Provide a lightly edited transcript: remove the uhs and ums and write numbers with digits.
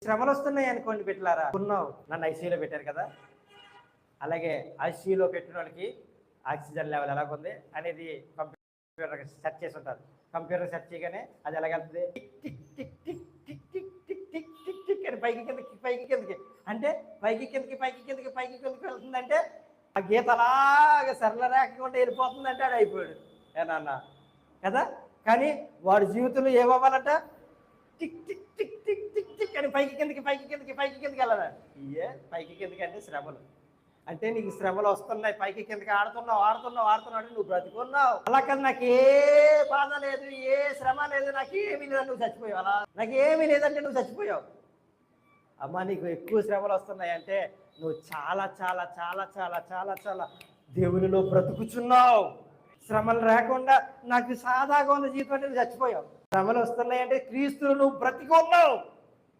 శ్రమలు వస్తున్నాయి అనుకోండి బిడ్డలారా, ఉన్నావు నన్ను ఐసీయూలో పెట్టారు కదా, అలాగే ఐసీయూలో పెట్టిన వాళ్ళకి ఆక్సిజన్ లెవెల్ ఎలాగుంది అనేది కంప్యూటర్ సెర్చ్ చేసి ఉంటారు. కంప్యూటర్ సెర్చ్ చేయగానే అది ఎలాగెళ్తుంది, tick tick tick tick tick tick tick tick tick అని పైకి కిందకి అంటే పైకి కిందకి వెళ్తుందంటే ఆ గీత అలాగా సరళ రేఖకుండా వెళ్ళిపోతుందంటే అది అయిపోయాడు ఏనన్నా కదా. కానీ వాడి జీవితంలో ఏమవ్వాలంట, tick tick tick tick tick tick అని పైకి కిందకి వెళ్ళాలి. ఇయే పైకి కిందకి అంటే శ్రమలు. అంటే నీకు శ్రమలు వస్తున్నాయి, పైకి కిందకి ఆడుతున్నావు అంటే నువ్వు బ్రతుకున్నావు. అలా కదా, నాకు ఏ బాధ లేదు, ఏ శ్రమ లేదు, నాకేమీ లేదని నువ్వు చచ్చిపోయావు. అలా నాకేమీ లేదంటే నువ్వు చచ్చిపోయావు. అమ్మ నీకు ఎక్కువ శ్రమలు వస్తున్నాయంటే నువ్వు చాలా చాలా చాలా చాలా చాలా చాలా దేవునిలో బ్రతుకుచున్నావు. శ్రమలు రాకుండా నాకు సాదాగా ఉన్న జీవితం అంటే నువ్వు చచ్చిపోయావు. శ్రమలు వస్తున్నాయంటే క్రీస్తులు నువ్వు బ్రతికున్నావు.